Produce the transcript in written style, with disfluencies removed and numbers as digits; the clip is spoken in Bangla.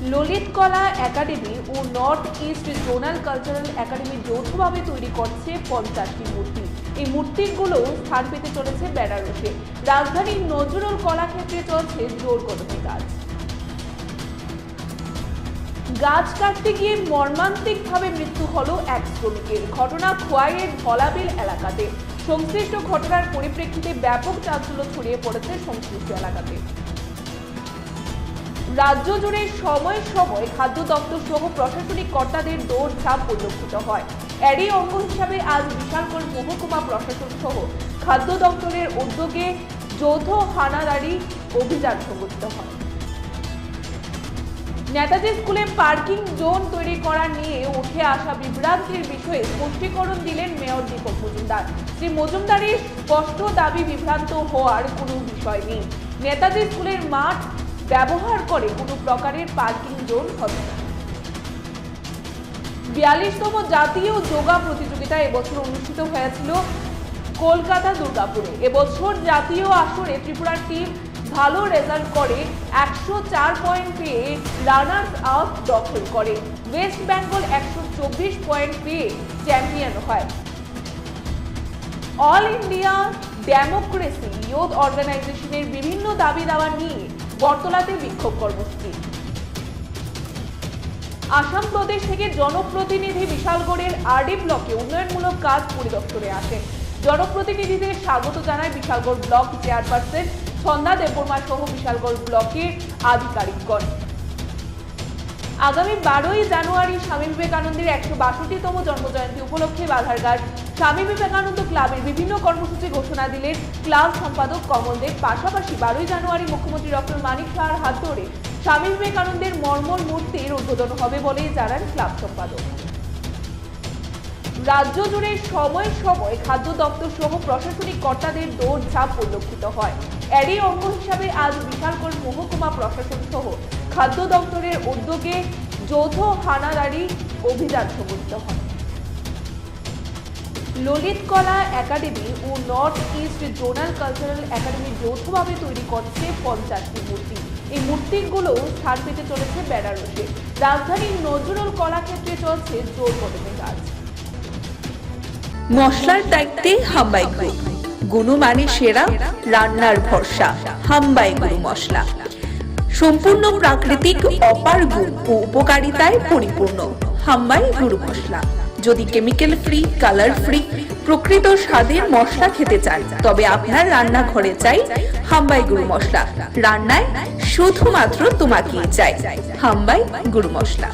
ললিত কলা একাডেমি ও North East Zonal Cultural Academy যৌথভাবে তৈরি করছে 50টি মূর্তি। এই মূর্তিগুলো স্থান পেতে চলেছে বেনারসে। রাজধানীর নজরুল কলাক্ষেত্রে চলছে জোর কদমে কাজ। গাছ কাটতে গিয়ে মর্মান্তিকভাবে মৃত্যু হলো এক শ্রমিকের। ঘটনা খোয়াইয়ের ধলাবিল এলাকাতে। সংশ্লিষ্ট ঘটনার পরিপ্রেক্ষিতে ব্যাপক চাঞ্চল্য ছড়িয়ে পড়েছে সংশ্লিষ্ট এলাকাতে। রাজ্য জুড়ে সময় সময় খাদ্য দপ্তর সহ প্রশাসনিক কর্তাদের দৌড়ঝাঁপ পরিলক্ষিত হয়। এরই অঙ্গ হিসাবে আজ বিশালগড় মহকুমা প্রশাসন সহ খাদ্য দপ্তরের উদ্যোগে যৌথ হানাদারি অভিযান সংগঠিত হয়। নেতাজি স্কুলে পার্কিং জোন তৈরি করা নিয়ে উঠে আসা বিভ্রান্তির বিষয়ে স্পষ্টীকরণ দিলেন মেয়র দীপক মজুমদার। শ্রী মজুমদারের স্পষ্ট দাবি বিভ্রান্ত হওয়ার কোনো বিষয় নেই। নেতাজি স্কুলের মাঠ ব্যবহার করে কোনো প্রকারের পার্কিং জোন হবে না। 42তম জাতীয় যোগা প্রতিযোগিতা এবছর অনুষ্ঠিত হয়েছিল কলকাতা দুর্গাপুরে। এবছর জাতীয় আসরে ত্রিপুরার টিম ভালো রেজাল্ট করে 104 পয়েন্ট পেয়ে রানার্স আপ দখল করে। ওয়েস্ট বেঙ্গল 124 পয়েন্ট পেয়ে চ্যাম্পিয়ন হয়। অল ইন্ডিয়া ডেমোক্রেসি ইউথ অর্গানাইজেশনের বিভিন্ন দাবি দাওয়া নিয়ে বটতলাতে বিক্ষোভ কর্মসূচি। আসাম প্রদেশ থেকে জনপ্রতিনিধি বিশালগড়ের আরডি ব্লকে উন্নয়নমূলক কাজ পরিদর্শনে আসেন। জনপ্রতিনিধিদের স্বাগত জানায় বিশালগড় ব্লক চেয়ারপারসন ছন্দা দেববর্মা সহ বিশালগড় ব্লকের আধিকারিকগণ। আগামী 12ই জানুয়ারি স্বামী বিবেকানন্দের 162তম জন্মজয়ন্তী উপলক্ষে বাধারঘাট স্বামী বিবেকানন্দ ক্লাবের বিভিন্ন কর্মসূচি ঘোষণা দিলেন ক্লাব সম্পাদক কমল দেব। পাশাপাশি 12ই জানুয়ারি মুখ্যমন্ত্রী ডক্টর মানিক সাহার হাত ধরে স্বামী বিবেকানন্দের মর্মর মূর্তির উদ্বোধন হবে বলে জানান ক্লাব সম্পাদক। রাজ্য জুড়ে সময় সময় খাদ্য দপ্তর সহ প্রশাসনিক কর্তাদের দৌড়ঝাঁপ পরিলক্ষিত হয়। এরই অঙ্গ হিসাবে আজ বিশালগড় মহকুমা প্রশাসন সহ খাদ্য দপ্তরের উদ্যোগে যৌথ হানাদারি অভিযান সংগঠিত হয়। ললিত কলা একাডেমি ও North East Zonal Cultural Academy যৌথভাবে তৈরি করছে 50টি মূর্তি। এই মূর্তিগুলো স্থান পেতে চলেছে বেনারসে। রাজধানীর নজরুল কলাক্ষেত্রে চলছে জোর কদমে কাজ। মশলার দায়িত্বে হাম্বাই গ্রুপ, গুণমানে সেরা, রান্নার ভরসা হাম্বাই গুরু মশলা। সম্পূর্ণ প্রাকৃতিক অপার গুণ ও উপকারিতায় পরিপূর্ণ হাম্বাই গুরু মশলা। যদি কেমিক্যাল ফ্রি, কালার ফ্রি, প্রকৃত স্বাদের মশলা খেতে চান তবে আপনার রান্নাঘরে চাই হাম্বাই গুরু মশলা। রান্নায় শুধুমাত্র তোমাকেই চাই হাম্বাই গুরু মশলা।